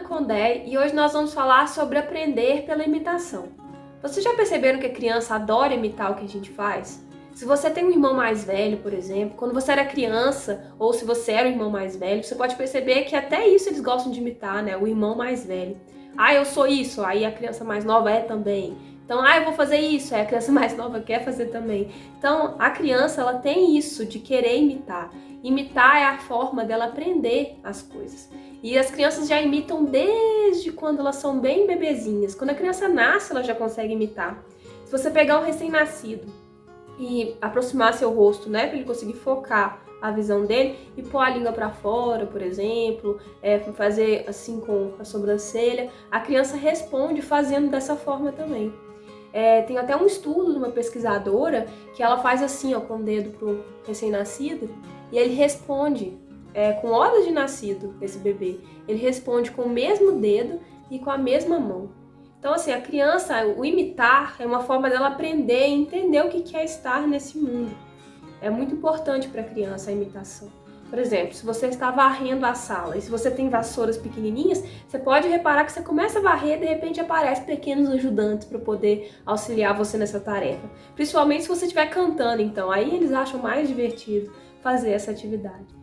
Ana Condé e hoje nós vamos falar sobre aprender pela imitação. Vocês já perceberam que a criança adora imitar o que a gente faz? Se você tem um irmão mais velho, por exemplo, quando você era criança ou se você era o irmão mais velho, você pode perceber que até isso eles gostam de imitar, né? O irmão mais velho. Ah, eu sou isso, aí a criança mais nova é também. Então, eu vou fazer isso, aí a criança mais nova quer fazer também. Então, a criança, ela tem isso de querer imitar. Imitar é a forma dela aprender as coisas. E as crianças já imitam desde quando elas são bem bebezinhas. Quando a criança nasce, ela já consegue imitar. Se você pegar um recém-nascido e aproximar seu rosto, né, para ele conseguir focar a visão dele e pôr a língua para fora, por exemplo, fazer assim com a sobrancelha, a criança responde fazendo dessa forma também. Tem até um estudo de uma pesquisadora que ela faz assim, ó, com o dedo pro recém-nascido e ele responde com horas de nascido, esse bebê. Ele responde com o mesmo dedo e com a mesma mão. Então, assim, a criança, o imitar é uma forma dela aprender e entender o que é estar nesse mundo. É muito importante para a criança a imitação. Por exemplo, se você está varrendo a sala e se você tem vassouras pequenininhas, você pode reparar que você começa a varrer e de repente aparecem pequenos ajudantes para poder auxiliar você nessa tarefa. Principalmente se você estiver cantando, então, aí eles acham mais divertido fazer essa atividade.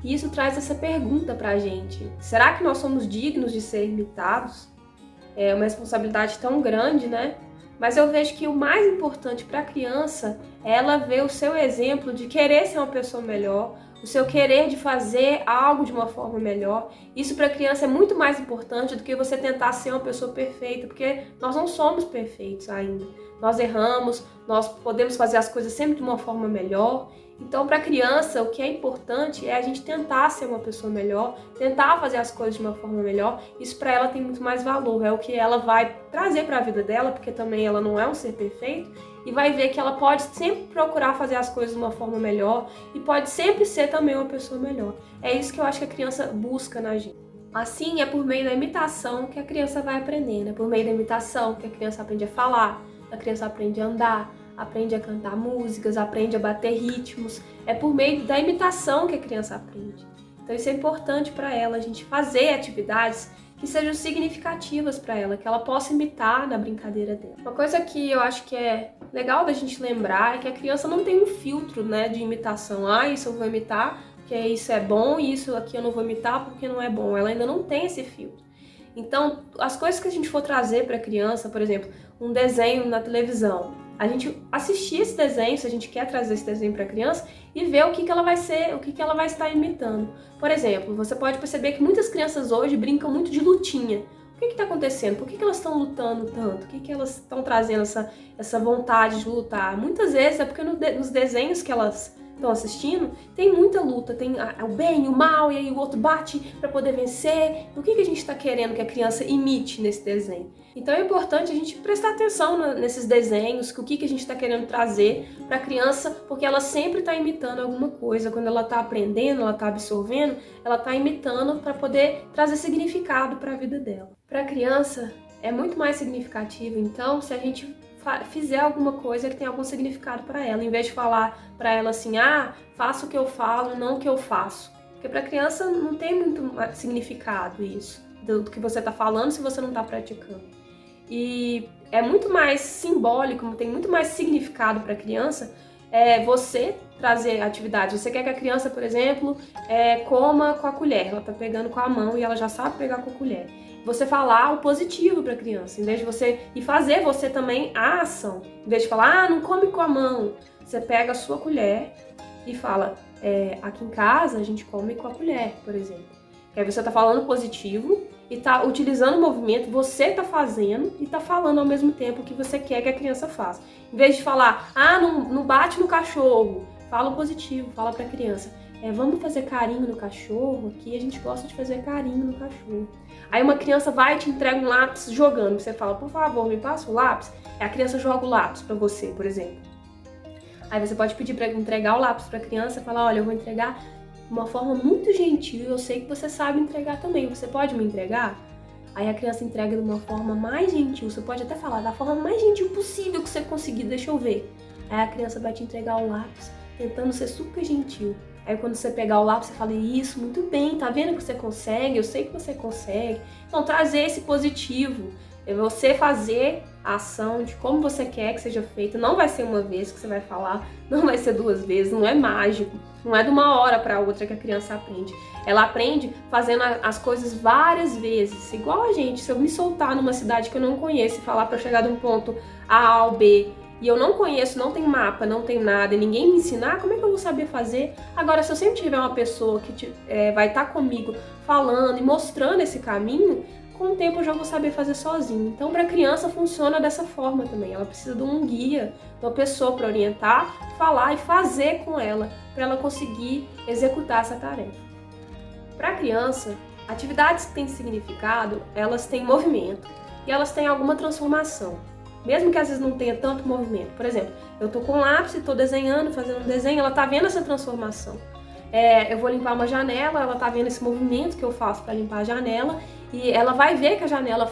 E isso traz essa pergunta para a gente: será que nós somos dignos de ser imitados? É uma responsabilidade tão grande, né? Mas eu vejo que o mais importante para a criança é ela ver o seu exemplo de querer ser uma pessoa melhor, o seu querer de fazer algo de uma forma melhor. Isso para a criança é muito mais importante do que você tentar ser uma pessoa perfeita, porque nós não somos perfeitos ainda. Nós erramos, nós podemos fazer as coisas sempre de uma forma melhor. Então, para a criança, o que é importante é a gente tentar ser uma pessoa melhor, tentar fazer as coisas de uma forma melhor. Isso para ela tem muito mais valor, é o que ela vai trazer para a vida dela, porque também ela não é um ser perfeito, e vai ver que ela pode sempre procurar fazer as coisas de uma forma melhor e pode sempre ser também uma pessoa melhor. É isso que eu acho que a criança busca na gente. Assim, é por meio da imitação que a criança vai aprendendo, é por meio da imitação que a criança aprende a falar, a criança aprende a andar, aprende a cantar músicas, aprende a bater ritmos. É por meio da imitação que a criança aprende. Então isso é importante para ela, a gente fazer atividades que sejam significativas para ela, que ela possa imitar na brincadeira dela. Uma coisa que eu acho que é legal da gente lembrar é que a criança não tem um filtro, né, de imitação. Isso eu vou imitar porque isso é bom e isso aqui eu não vou imitar porque não é bom. Ela ainda não tem esse filtro. Então, as coisas que a gente for trazer para a criança, por exemplo, um desenho na televisão, a gente assistir esse desenho, se a gente quer trazer esse desenho para a criança, e ver o que ela vai ser, o que ela vai estar imitando. Por exemplo, você pode perceber que muitas crianças hoje brincam muito de lutinha. O que está acontecendo? Por que elas estão lutando tanto? O que elas estão trazendo essa vontade de lutar? Muitas vezes é porque nos desenhos que elas estão assistindo, tem muita luta, tem o bem, o mal, e aí o outro bate para poder vencer. O que a gente está querendo que a criança imite nesse desenho? Então é importante a gente prestar atenção nesses desenhos, o que a gente está querendo trazer para a criança, porque ela sempre está imitando alguma coisa. Quando ela está aprendendo, ela está absorvendo, ela está imitando para poder trazer significado para a vida dela. Para a criança é muito mais significativo, então, se a gente fizer alguma coisa que tenha algum significado para ela, em vez de falar para ela assim, faça o que eu falo, não o que eu faço. Porque para a criança não tem muito significado isso, do que você está falando se você não está praticando. E é muito mais simbólico, tem muito mais significado para a criança você trazer atividades. Você quer que a criança, por exemplo, coma com a colher, ela está pegando com a mão e ela já sabe pegar com a colher. Você falar o positivo para a criança, em vez de você e fazer você também a ação. Em vez de falar, não come com a mão, você pega a sua colher e fala, aqui em casa a gente come com a colher, por exemplo. Que aí você está falando positivo e está utilizando o movimento, você está fazendo e está falando ao mesmo tempo o que você quer que a criança faça. Em vez de falar, não bate no cachorro, fala o positivo, fala para a criança, vamos fazer carinho no cachorro, aqui a gente gosta de fazer carinho no cachorro. Aí uma criança vai e te entrega um lápis jogando, você fala, por favor, me passa o lápis. Aí a criança joga o lápis para você, por exemplo. Aí você pode pedir para entregar o lápis para a criança e falar, olha, eu vou entregar de uma forma muito gentil, eu sei que você sabe entregar também, você pode me entregar? Aí a criança entrega de uma forma mais gentil, você pode até falar, da forma mais gentil possível que você conseguir, deixa eu ver. Aí a criança vai te entregar o lápis, tentando ser super gentil. Aí quando você pegar o lápis, você fala, isso, muito bem, tá vendo que você consegue? Eu sei que você consegue. Então, trazer esse positivo, é você fazer a ação de como você quer que seja feita. Não vai ser uma vez que você vai falar, não vai ser 2 vezes, não é mágico. Não é de uma hora para outra que a criança aprende. Ela aprende fazendo as coisas várias vezes. Igual a gente, se eu me soltar numa cidade que eu não conheço e falar para chegar de um ponto A ao B, e eu não conheço, não tem mapa, não tem nada, e ninguém me ensinar, como é que eu vou saber fazer? Agora, se eu sempre tiver uma pessoa que vai estar comigo falando e mostrando esse caminho, com o tempo eu já vou saber fazer sozinho. Então, para a criança funciona dessa forma também. Ela precisa de um guia, de uma pessoa para orientar, falar e fazer com ela, para ela conseguir executar essa tarefa. Para a criança, atividades que têm significado, elas têm movimento e elas têm alguma transformação. Mesmo que às vezes não tenha tanto movimento. Por exemplo, eu tô com um lápis, tô desenhando, fazendo um desenho, ela tá vendo essa transformação. Eu vou limpar uma janela, ela tá vendo esse movimento que eu faço para limpar a janela e ela vai ver que a janela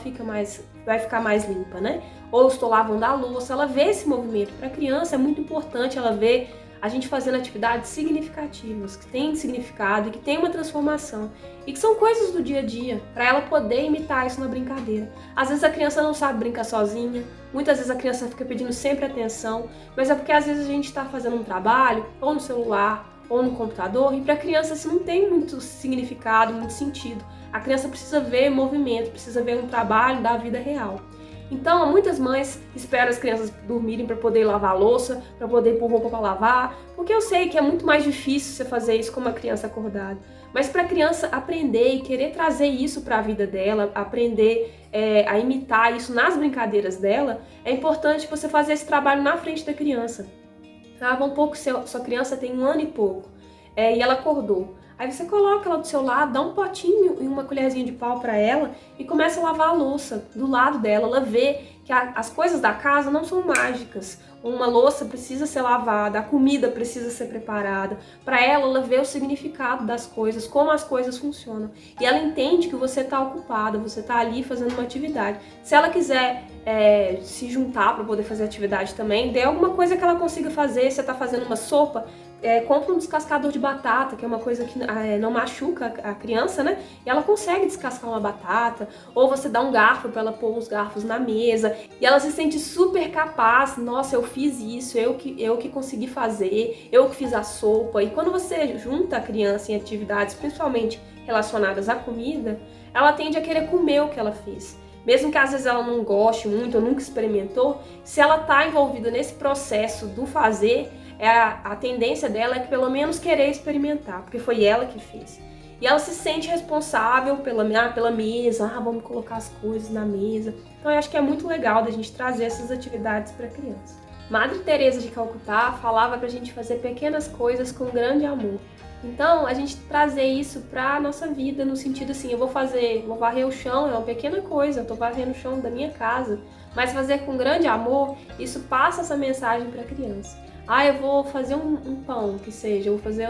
vai ficar mais limpa, né? Ou eu estou lavando a louça, ela vê esse movimento. Para a criança é muito importante ela ver a gente fazendo atividades significativas, que têm significado e que têm uma transformação. E que são coisas do dia a dia, para ela poder imitar isso na brincadeira. Às vezes a criança não sabe brincar sozinha, muitas vezes a criança fica pedindo sempre atenção, mas é porque às vezes a gente está fazendo um trabalho, ou no celular, ou no computador, e para a criança isso não tem muito significado, muito sentido. A criança precisa ver movimento, precisa ver um trabalho da vida real. Então, muitas mães esperam as crianças dormirem para poder lavar a louça, para poder pôr roupa para lavar, porque eu sei que é muito mais difícil você fazer isso com uma criança acordada. Mas para a criança aprender e querer trazer isso para a vida dela, aprender a imitar isso nas brincadeiras dela, é importante você fazer esse trabalho na frente da criança. Ah, vamos pouco, sua criança tem 1 ano e pouco, e ela acordou. Aí você coloca ela do seu lado, dá um potinho e uma colherzinha de pau para ela e começa a lavar a louça do lado dela. Ela vê que as coisas da casa não são mágicas. Uma louça precisa ser lavada, a comida precisa ser preparada. Para ela vê o significado das coisas, como as coisas funcionam. E ela entende que você está ocupada, você está ali fazendo uma atividade. Se ela quiser se juntar para poder fazer atividade também, dê alguma coisa que ela consiga fazer. Você está fazendo uma sopa, compra um descascador de batata, que é uma coisa que não machuca a criança, né? E ela consegue descascar uma batata. Ou você dá um garfo para ela pôr os garfos na mesa. E ela se sente super capaz. Nossa, eu fiz isso, eu que consegui fazer, eu que fiz a sopa. E quando você junta a criança em atividades, principalmente relacionadas à comida, ela tende a querer comer o que ela fez. Mesmo que às vezes ela não goste muito ou nunca experimentou, se ela está envolvida nesse processo do fazer, a tendência dela é que pelo menos querer experimentar, porque foi ela que fez. E ela se sente responsável pela mesa, vamos colocar as coisas na mesa. Então eu acho que é muito legal da gente trazer essas atividades para a criança. Madre Teresa de Calcutá falava pra gente fazer pequenas coisas com grande amor. Então, a gente trazer isso pra nossa vida, no sentido assim, eu vou varrer o chão, é uma pequena coisa, eu tô varrendo o chão da minha casa, mas fazer com grande amor, isso passa essa mensagem pra criança. Eu vou fazer um pão, que seja, eu vou fazer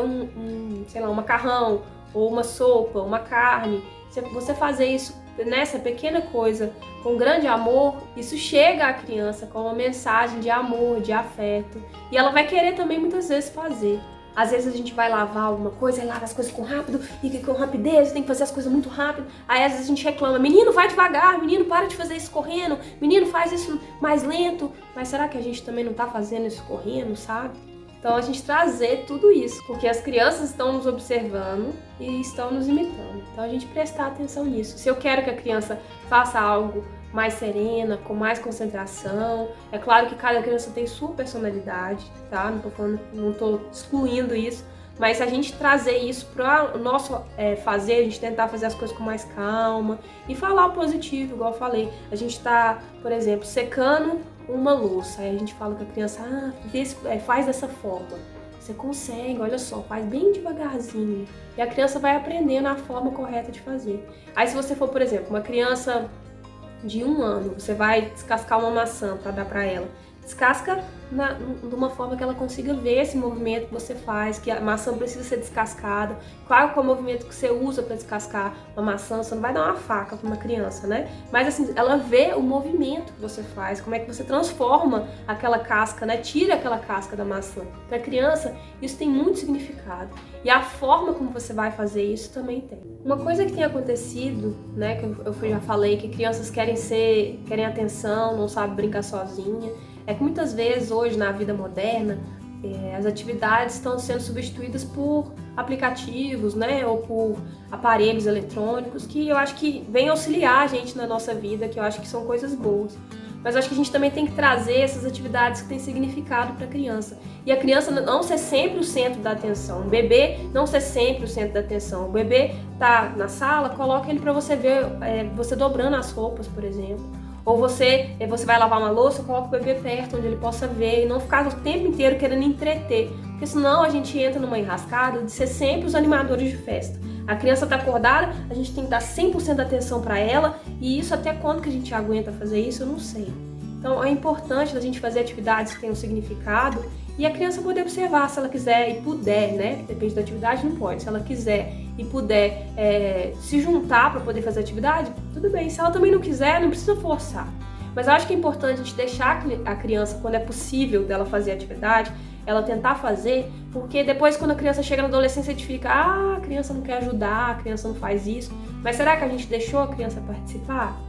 sei lá, um macarrão, ou uma sopa, uma carne. Se você fazer isso nessa pequena coisa com grande amor, isso chega à criança com uma mensagem de amor, de afeto, e ela vai querer também muitas vezes fazer. Às vezes a gente vai lavar alguma coisa e lava as coisas com rápido e com rapidez, tem que fazer as coisas muito rápido. Aí às vezes a gente reclama, menino, vai devagar, menino, para de fazer isso correndo, menino, faz isso mais lento. Mas será que a gente também não tá fazendo isso correndo, sabe? Então a gente trazer tudo isso, porque as crianças estão nos observando e estão nos imitando. Então a gente prestar atenção nisso. Se eu quero que a criança faça algo mais serena, com mais concentração, é claro que cada criança tem sua personalidade, tá? Não tô excluindo isso, mas se a gente trazer isso para o nosso fazer, a gente tentar fazer as coisas com mais calma e falar o positivo, igual eu falei. A gente tá, por exemplo, secando uma louça, aí a gente fala com a criança, faz dessa forma. Você consegue, olha só, faz bem devagarzinho. E a criança vai aprendendo a forma correta de fazer. Aí se você for, por exemplo, uma criança de 1 ano, você vai descascar uma maçã para dar para ela. Descasca de uma forma que ela consiga ver esse movimento que você faz, que a maçã precisa ser descascada, qual é o movimento que você usa para descascar uma maçã. Você não vai dar uma faca para uma criança, né? Mas assim, ela vê o movimento que você faz, como é que você transforma aquela casca, né? Tira aquela casca da maçã. Para a criança, isso tem muito significado. E a forma como você vai fazer isso também tem. Uma coisa que tem acontecido, né, que eu já falei, que crianças querem atenção, não sabem brincar sozinha, é que muitas vezes hoje na vida moderna as atividades estão sendo substituídas por aplicativos, né, ou por aparelhos eletrônicos que eu acho que vêm auxiliar a gente na nossa vida, que eu acho que são coisas boas. Mas eu acho que a gente também tem que trazer essas atividades que têm significado para a criança. E a criança não ser sempre o centro da atenção. O bebê não ser sempre o centro da atenção. O bebê tá na sala, coloca ele para você ver, você dobrando as roupas, por exemplo. Ou você vai lavar uma louça, coloca o bebê perto, onde ele possa ver, e não ficar o tempo inteiro querendo entreter. Porque senão a gente entra numa enrascada de ser sempre os animadores de festa. A criança está acordada, a gente tem que dar 100% da atenção para ela, e isso até quando que a gente aguenta fazer isso, eu não sei. Então é importante a gente fazer atividades que tenham significado e a criança poder observar se ela quiser e puder, né? Depende da atividade, não pode. Se ela quiser e puder se juntar para poder fazer atividade, tudo bem. Se ela também não quiser, não precisa forçar. Mas eu acho que é importante a gente deixar a criança, quando é possível dela fazer atividade, ela tentar fazer, porque depois quando a criança chega na adolescência a gente fica, a criança não quer ajudar, a criança não faz isso. Mas será que a gente deixou a criança participar?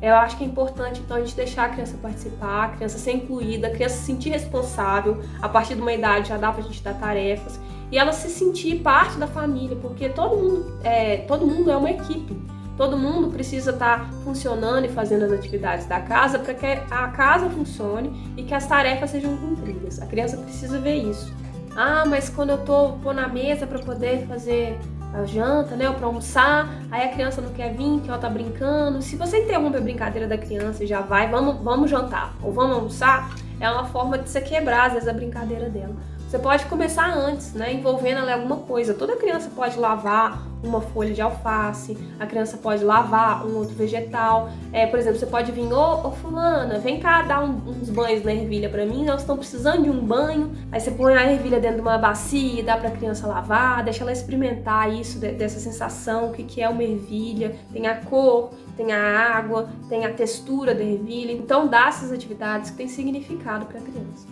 Eu acho que é importante, então, a gente deixar a criança participar, a criança ser incluída, a criança se sentir responsável. A partir de uma idade já dá pra gente dar tarefas. E ela se sentir parte da família, porque todo mundo é uma equipe. Todo mundo precisa estar funcionando e fazendo as atividades da casa para que a casa funcione e que as tarefas sejam cumpridas. A criança precisa ver isso. Ah, mas quando eu tô na mesa para poder fazer a janta, né, ou para almoçar, aí a criança não quer vir, que ela tá brincando. Se você interrompe a brincadeira da criança e já vai, vamos jantar ou vamos almoçar, é uma forma de você quebrar às vezes a brincadeira dela. Você pode começar antes, né, envolvendo ela em alguma coisa. Toda criança pode lavar uma folha de alface, a criança pode lavar um outro vegetal. Por exemplo, você pode vir, ô fulana, vem cá dar uns banhos na ervilha pra mim, nós estamos precisando de um banho. Aí você põe a ervilha dentro de uma bacia e dá pra criança lavar, deixa ela experimentar isso, dessa sensação, o que é uma ervilha. Tem a cor, tem a água, tem a textura da ervilha. Então dá essas atividades que têm significado pra criança.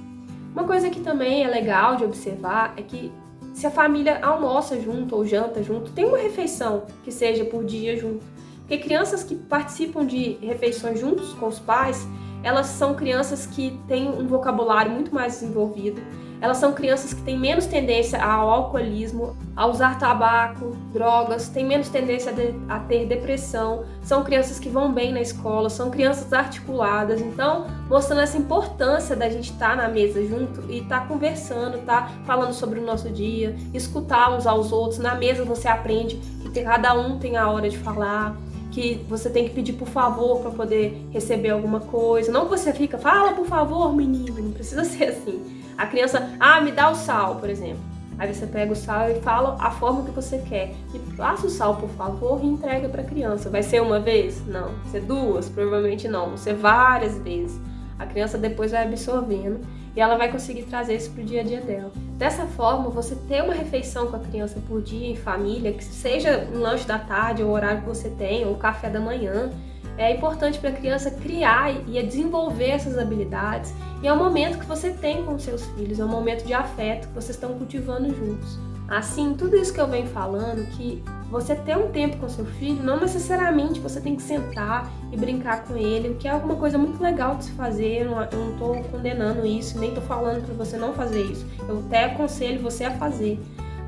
Uma coisa que também é legal de observar é que se a família almoça junto ou janta junto, tem uma refeição que seja por dia junto. Porque crianças que participam de refeições juntos com os pais, elas são crianças que têm um vocabulário muito mais desenvolvido. Elas são crianças que têm menos tendência ao alcoolismo, a usar tabaco, drogas, têm menos tendência a ter depressão, são crianças que vão bem na escola, são crianças articuladas. Então, mostrando essa importância da gente estar na mesa junto e estar conversando, estar falando sobre o nosso dia, escutar uns aos outros. Na mesa você aprende que cada um tem a hora de falar, que você tem que pedir por favor para poder receber alguma coisa. Não que você fica, fala por favor, menino, não precisa ser assim. A criança, me dá o sal, por exemplo. Aí você pega o sal e fala a forma que você quer. E passa o sal, por favor, e entrega para a criança. Vai ser uma vez? Não. Vai ser duas? Provavelmente não. Vão ser várias vezes. A criança depois vai absorvendo e ela vai conseguir trazer isso pro dia a dia dela. Dessa forma, você ter uma refeição com a criança por dia em família, que seja um lanche da tarde, ou o horário que você tem, ou o café da manhã, é importante para a criança criar e desenvolver essas habilidades. E é um momento que você tem com seus filhos, é um momento de afeto que vocês estão cultivando juntos. Assim, tudo isso que eu venho falando, que você ter um tempo com seu filho, não necessariamente você tem que sentar e brincar com ele, o que é alguma coisa muito legal de se fazer. Eu não estou condenando isso, nem estou falando para você não fazer isso. Eu até aconselho você a fazer.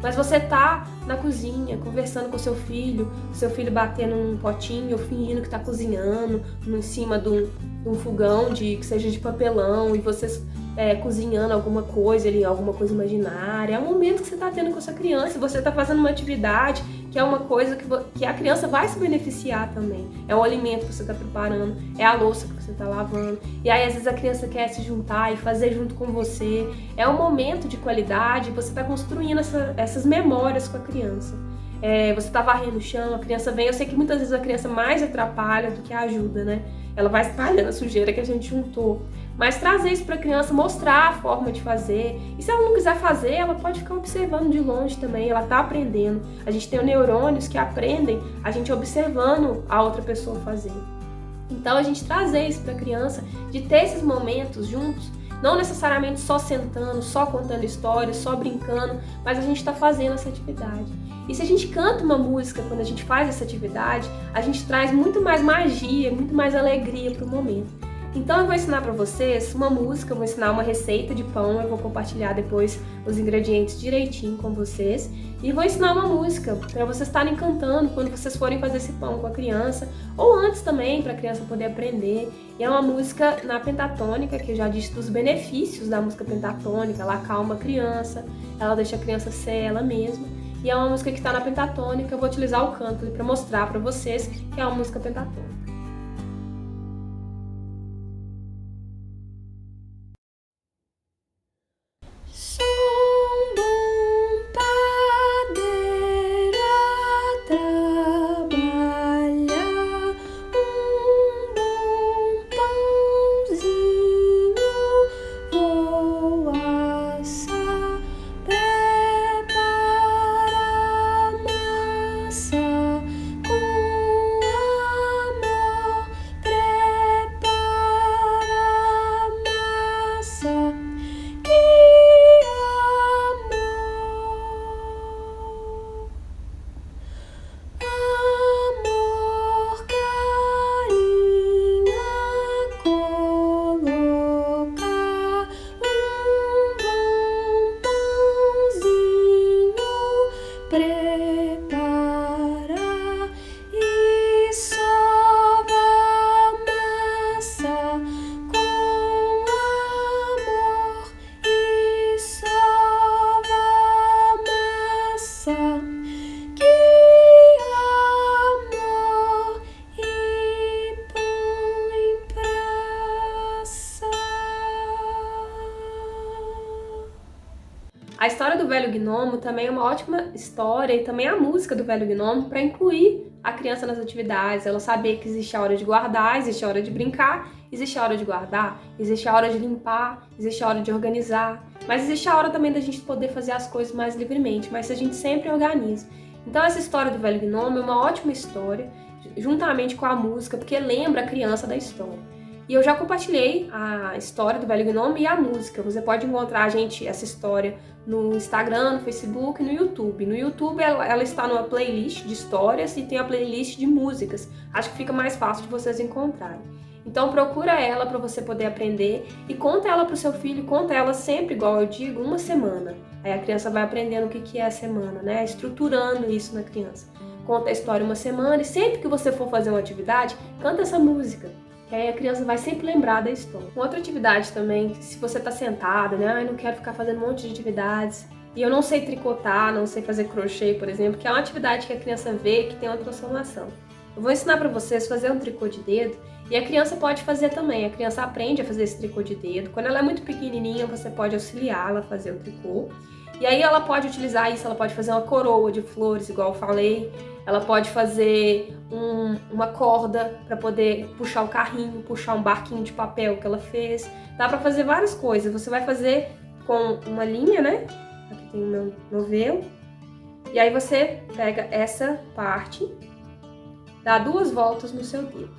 Mas você tá na cozinha, conversando com seu filho batendo num potinho, ou fingindo que tá cozinhando em cima de um fogão que seja de papelão, e vocês cozinhando alguma coisa ali, alguma coisa imaginária. É um momento que você tá tendo com a sua criança, você tá fazendo uma atividade que é uma coisa que a criança vai se beneficiar também. É o alimento que você tá preparando, é a louça que você tá lavando. E aí às vezes a criança quer se juntar e fazer junto com você. É um momento de qualidade, você tá construindo essas memórias com a criança. Você tá varrendo o chão, a criança vem. Eu sei que muitas vezes a criança mais atrapalha do que ajuda, né? Ela vai espalhando a sujeira que a gente juntou. Mas trazer isso para a criança, mostrar a forma de fazer. E se ela não quiser fazer, ela pode ficar observando de longe também, ela está aprendendo. A gente tem neurônios que aprendem a gente observando a outra pessoa fazer. Então a gente trazer isso para a criança, de ter esses momentos juntos, não necessariamente só sentando, só contando histórias, só brincando, mas a gente está fazendo essa atividade. E se a gente canta uma música quando a gente faz essa atividade, a gente traz muito mais magia, muito mais alegria para o momento. Então eu vou ensinar para vocês uma música, eu vou ensinar uma receita de pão, eu vou compartilhar depois os ingredientes direitinho com vocês e vou ensinar uma música para vocês estarem cantando quando vocês forem fazer esse pão com a criança ou antes também para a criança poder aprender. E é uma música na pentatônica, que eu já disse dos benefícios da música pentatônica, ela acalma a criança, ela deixa a criança ser ela mesma. E é uma música que está na pentatônica, eu vou utilizar o canto para mostrar para vocês que é uma música pentatônica. A história do Velho Gnomo também é uma ótima história e também a música do Velho Gnomo para incluir a criança nas atividades, ela saber que existe a hora de guardar, existe a hora de brincar, existe a hora de guardar, existe a hora de limpar, existe a hora de organizar, mas existe a hora também da gente poder fazer as coisas mais livremente, mas a gente sempre organiza. Então essa história do Velho Gnomo é uma ótima história, juntamente com a música, porque lembra a criança da história. E eu já compartilhei a história do Velho Gnomo e a música. Você pode encontrar, essa história no Instagram, no Facebook e no YouTube. No YouTube ela está numa playlist de histórias e tem a playlist de músicas. Acho que fica mais fácil de vocês encontrarem. Então procura ela para você poder aprender e conta ela para o seu filho, conta ela sempre, igual eu digo, uma semana. Aí a criança vai aprendendo o que é a semana, né? Estruturando isso na criança. Conta a história uma semana e sempre que você for fazer uma atividade, canta essa música. Que aí a criança vai sempre lembrar da história. Uma outra atividade também, se você tá sentada, né? Não quero ficar fazendo um monte de atividades. E eu não sei tricotar, não sei fazer crochê, por exemplo, que é uma atividade que a criança vê que tem uma transformação. Eu vou ensinar para vocês a fazer um tricô de dedo e a criança pode fazer também. A criança aprende a fazer esse tricô de dedo. Quando ela é muito pequenininha, você pode auxiliá-la a fazer o tricô. E aí ela pode utilizar isso, ela pode fazer uma coroa de flores, igual eu falei. Ela pode fazer uma corda para poder puxar o carrinho, puxar um barquinho de papel que ela fez. Dá para fazer várias coisas. Você vai fazer com uma linha, né? Aqui tem o meu novelo. E aí você pega essa parte, dá 2 voltas no seu dedo.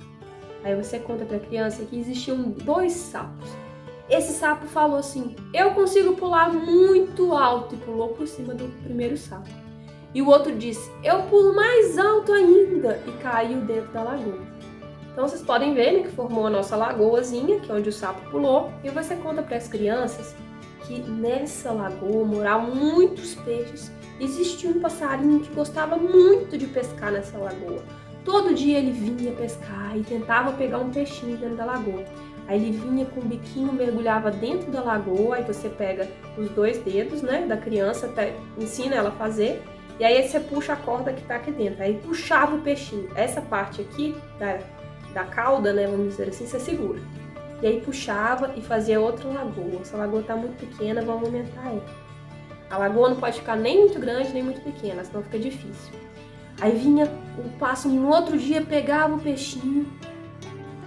Aí você conta para a criança que existiam 2 sapos. Esse sapo falou assim: eu consigo pular muito alto, e pulou por cima do primeiro sapo. E o outro disse: eu pulo mais alto ainda, e caiu dentro da lagoa. Então vocês podem ver, né, que formou a nossa lagoazinha, que é onde o sapo pulou. E você conta para as crianças que nessa lagoa moravam muitos peixes. Existia um passarinho que gostava muito de pescar nessa lagoa. Todo dia ele vinha pescar e tentava pegar um peixinho dentro da lagoa. Aí ele vinha com o biquinho, mergulhava dentro da lagoa, aí você pega os 2 dedos, né, da criança, ensina ela a fazer, e aí você puxa a corda que tá aqui dentro. Aí puxava o peixinho. Essa parte aqui da cauda, né, vamos dizer assim, você segura. E aí puxava e fazia outra lagoa. Essa lagoa tá muito pequena, vamos aumentar ela. A lagoa não pode ficar nem muito grande, nem muito pequena, senão fica difícil. Aí vinha o pássaro no outro dia, pegava o peixinho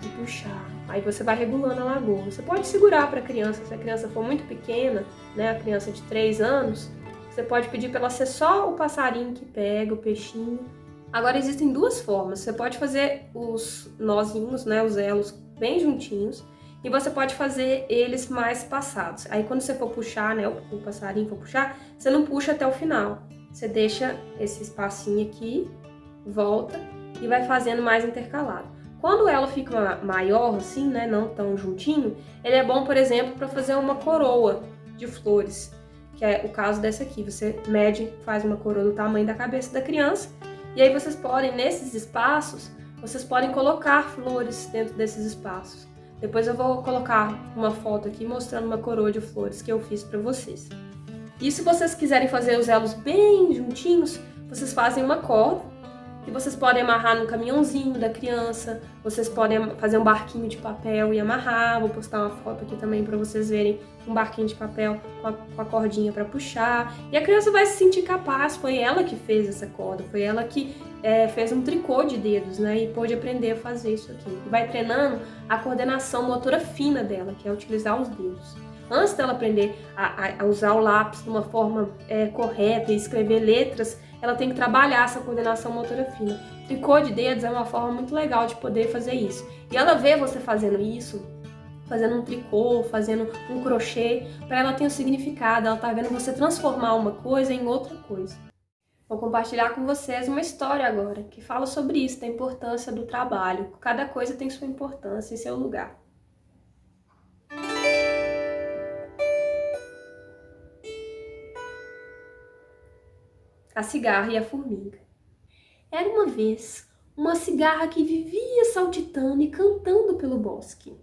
e puxava. Aí você vai regulando a lagoa. Você pode segurar para a criança, se a criança for muito pequena, né, a criança de 3 anos, você pode pedir para ela ser só o passarinho que pega, o peixinho. Agora existem duas formas. Você pode fazer os nozinhos, né, os elos bem juntinhos, e você pode fazer eles mais passados. Aí quando você for puxar, né, o passarinho for puxar, você não puxa até o final. Você deixa esse espacinho aqui, volta e vai fazendo mais intercalado. Quando ela fica maior assim, né, não tão juntinho, ele é bom, por exemplo, para fazer uma coroa de flores, que é o caso dessa aqui. Você mede, faz uma coroa do tamanho da cabeça da criança, e aí vocês podem, nesses espaços, vocês podem colocar flores dentro desses espaços. Depois eu vou colocar uma foto aqui mostrando uma coroa de flores que eu fiz para vocês. E se vocês quiserem fazer os elos bem juntinhos, vocês fazem uma corda, que vocês podem amarrar no caminhãozinho da criança, vocês podem fazer um barquinho de papel e amarrar. Vou postar uma foto aqui também para vocês verem um barquinho de papel com a cordinha para puxar. E a criança vai se sentir capaz, foi ela que fez essa corda, foi ela que fez um tricô de dedos, né? E pôde aprender a fazer isso aqui. E vai treinando a coordenação motora fina dela, que é utilizar os dedos. Antes dela aprender a usar o lápis de uma forma correta e escrever letras, ela tem que trabalhar essa coordenação motora fina. Tricô de dedos é uma forma muito legal de poder fazer isso. E ela vê você fazendo isso, fazendo um tricô, fazendo um crochê, para ela ter um significado, ela tá vendo você transformar uma coisa em outra coisa. Vou compartilhar com vocês uma história agora, que fala sobre isso, da importância do trabalho. Cada coisa tem sua importância e seu lugar. A cigarra e a formiga. Era uma vez uma cigarra que vivia saltitando e cantando pelo bosque.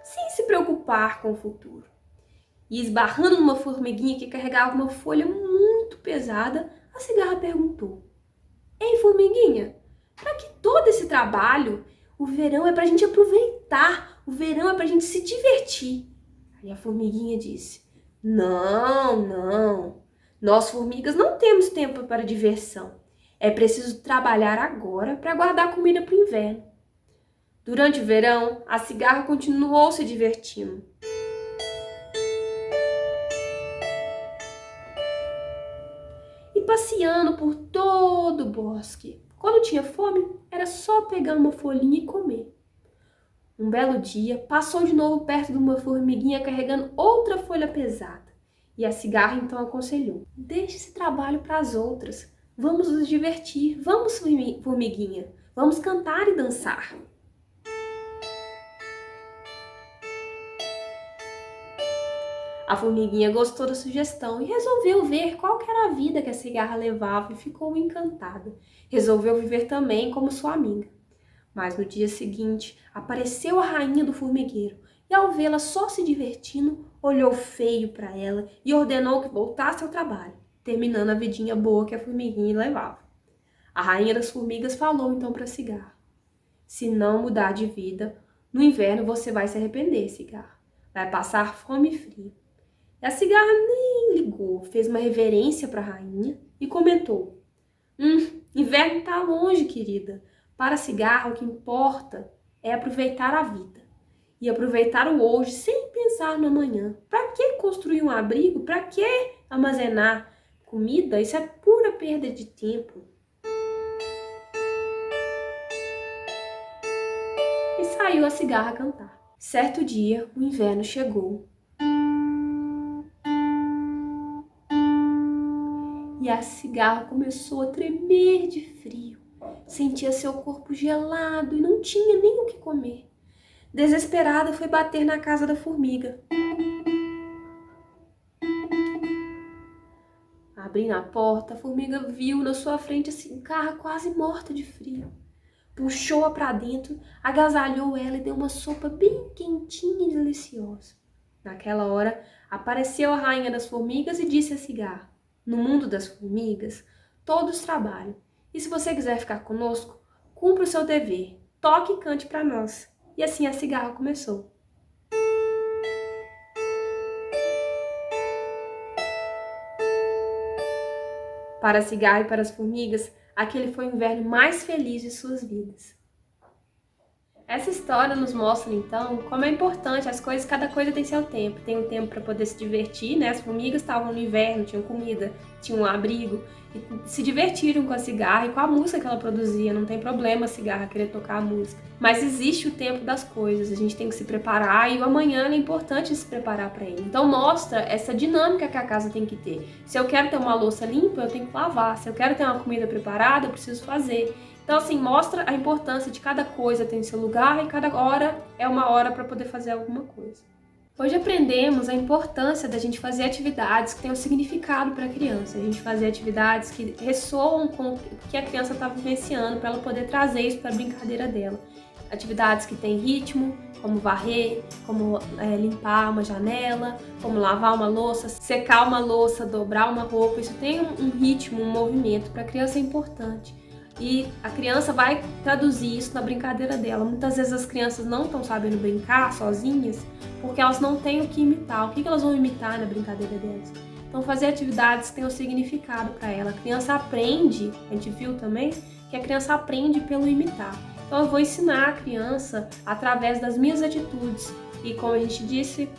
Sem se preocupar com o futuro. E esbarrando numa formiguinha que carregava uma folha muito pesada, a cigarra perguntou: Ei, formiguinha, para que todo esse trabalho? O verão é pra gente aproveitar, o verão é pra gente se divertir. Aí a formiguinha disse: Não, não. Nós, formigas, não temos tempo para diversão. É preciso trabalhar agora para guardar comida para o inverno. Durante o verão, a cigarra continuou se divertindo. E passeando por todo o bosque. Quando tinha fome, era só pegar uma folhinha e comer. Um belo dia, passou de novo perto de uma formiguinha carregando outra folha pesada. E a cigarra então aconselhou: Deixe esse trabalho para as outras. Vamos nos divertir. Vamos, formiguinha. Vamos cantar e dançar. A formiguinha gostou da sugestão e resolveu ver qual que era a vida que a cigarra levava e ficou encantada. Resolveu viver também como sua amiga. Mas no dia seguinte, apareceu a rainha do formigueiro e, ao vê-la só se divertindo, olhou feio para ela e ordenou que voltasse ao trabalho, terminando a vidinha boa que a formiguinha levava. A rainha das formigas falou então para a cigarra: Se não mudar de vida, no inverno você vai se arrepender, cigarra. Vai passar fome e frio. E a cigarra nem ligou, fez uma reverência para a rainha e comentou: Inverno tá longe, querida. Para a cigarra, o que importa é aproveitar a vida. E aproveitar o hoje sem pensar no amanhã. Para que construir um abrigo? Para que armazenar comida? Isso é pura perda de tempo. E saiu a cigarra a cantar. Certo dia, o inverno chegou. E a cigarra começou a tremer de frio. Sentia seu corpo gelado e não tinha nem o que comer. Desesperada, foi bater na casa da formiga. Abrindo a porta, a formiga viu na sua frente a cigarra quase morta de frio. Puxou-a para dentro, agasalhou ela e deu uma sopa bem quentinha e deliciosa. Naquela hora, apareceu a rainha das formigas e disse à cigarra: No mundo das formigas, todos trabalham. E se você quiser ficar conosco, cumpra o seu dever. Toque e cante para nós. E assim a cigarra começou. Para a cigarra e para as formigas, aquele foi o inverno mais feliz de suas vidas. Essa história nos mostra, então, como é importante as coisas, cada coisa tem seu tempo. Tem um tempo para poder se divertir, né? As formigas estavam no inverno, tinham comida, tinham um abrigo, e se divertiram com a cigarra e com a música que ela produzia. Não tem problema a cigarra querer tocar a música. Mas existe o tempo das coisas, a gente tem que se preparar e o amanhã é importante se preparar para ele. Então mostra essa dinâmica que a casa tem que ter. Se eu quero ter uma louça limpa, eu tenho que lavar. Se eu quero ter uma comida preparada, eu preciso fazer. Então, assim, mostra a importância de cada coisa tem seu lugar e cada hora é uma hora para poder fazer alguma coisa. Hoje aprendemos a importância da gente fazer atividades que tenham significado para a criança. A gente fazer atividades que ressoam com o que a criança está vivenciando para ela poder trazer isso para a brincadeira dela. Atividades que têm ritmo, como varrer, como limpar uma janela, como lavar uma louça, secar uma louça, dobrar uma roupa. Isso tem um ritmo, um movimento. Para a criança é importante. E a criança vai traduzir isso na brincadeira dela. Muitas vezes as crianças não estão sabendo brincar sozinhas porque elas não têm o que imitar. O que elas vão imitar na brincadeira delas? Então, fazer atividades que tenham significado para ela. A criança aprende, a gente viu também, que a criança aprende pelo imitar. Então, eu vou ensinar a criança através das minhas atitudes. E como a gente disse,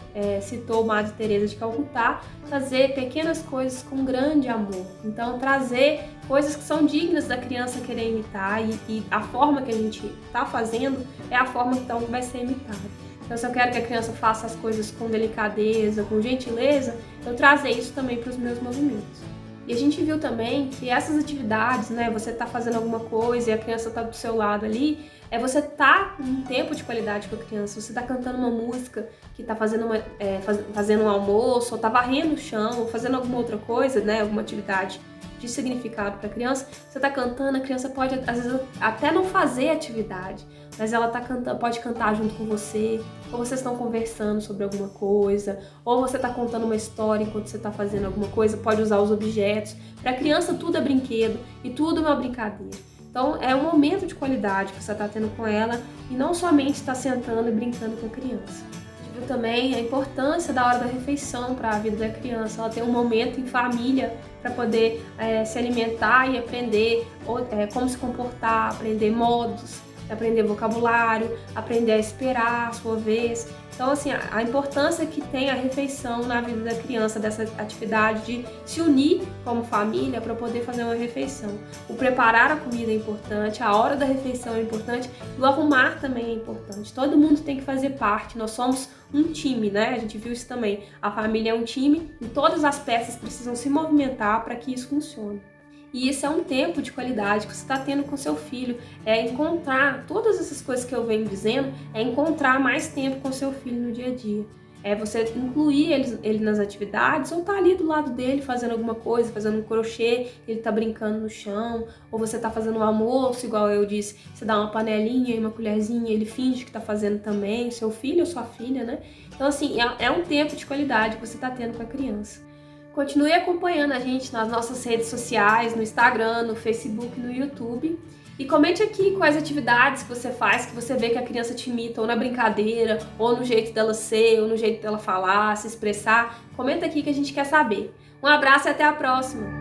citou Madre Teresa de Calcutá, fazer pequenas coisas com grande amor. Então, trazer coisas que são dignas da criança querer imitar e a forma que a gente está fazendo é a forma então que vai ser imitada. Então, se eu quero que a criança faça as coisas com delicadeza, com gentileza, eu trazer isso também para os meus movimentos. E a gente viu também que essas atividades, né, você tá fazendo alguma coisa e a criança tá do seu lado ali, você tá um tempo de qualidade com a criança, você tá cantando uma música que tá fazendo, fazendo um almoço, ou tá varrendo o chão, ou fazendo alguma outra coisa, né, alguma atividade de significado para a criança, você tá cantando, a criança pode, às vezes, até não fazer atividade, mas ela tá cantando, pode cantar junto com você, ou vocês estão conversando sobre alguma coisa, ou você tá contando uma história enquanto você tá fazendo alguma coisa, pode usar os objetos. Para a criança tudo é brinquedo e tudo é uma brincadeira. Então é um momento de qualidade que você tá tendo com ela e não somente está sentando e brincando com a criança. Viu também a importância da hora da refeição para a vida da criança. Ela tem um momento em família para poder se alimentar e aprender como se comportar, aprender modos, aprender vocabulário, aprender a esperar a sua vez. Então, assim, a importância que tem a refeição na vida da criança, dessa atividade de se unir como família para poder fazer uma refeição. O preparar a comida é importante, a hora da refeição é importante, e o arrumar também é importante. Todo mundo tem que fazer parte, nós somos um time, né? A gente viu isso também. A família é um time e todas as peças precisam se movimentar para que isso funcione. E isso é um tempo de qualidade que você está tendo com seu filho. É encontrar, todas essas coisas que eu venho dizendo, é encontrar mais tempo com seu filho no dia a dia. É você incluir ele nas atividades ou tá ali do lado dele fazendo alguma coisa, fazendo um crochê, ele tá brincando no chão, ou você tá fazendo um almoço, igual eu disse, você dá uma panelinha e uma colherzinha, ele finge que tá fazendo também, seu filho ou sua filha, né? Então, assim, é um tempo de qualidade que você tá tendo com a criança. Continue acompanhando a gente nas nossas redes sociais, no Instagram, no Facebook, no YouTube. E comente aqui quais atividades que você faz, que você vê que a criança te imita, ou na brincadeira, ou no jeito dela ser, ou no jeito dela falar, se expressar. Comenta aqui que a gente quer saber. Um abraço e até a próxima!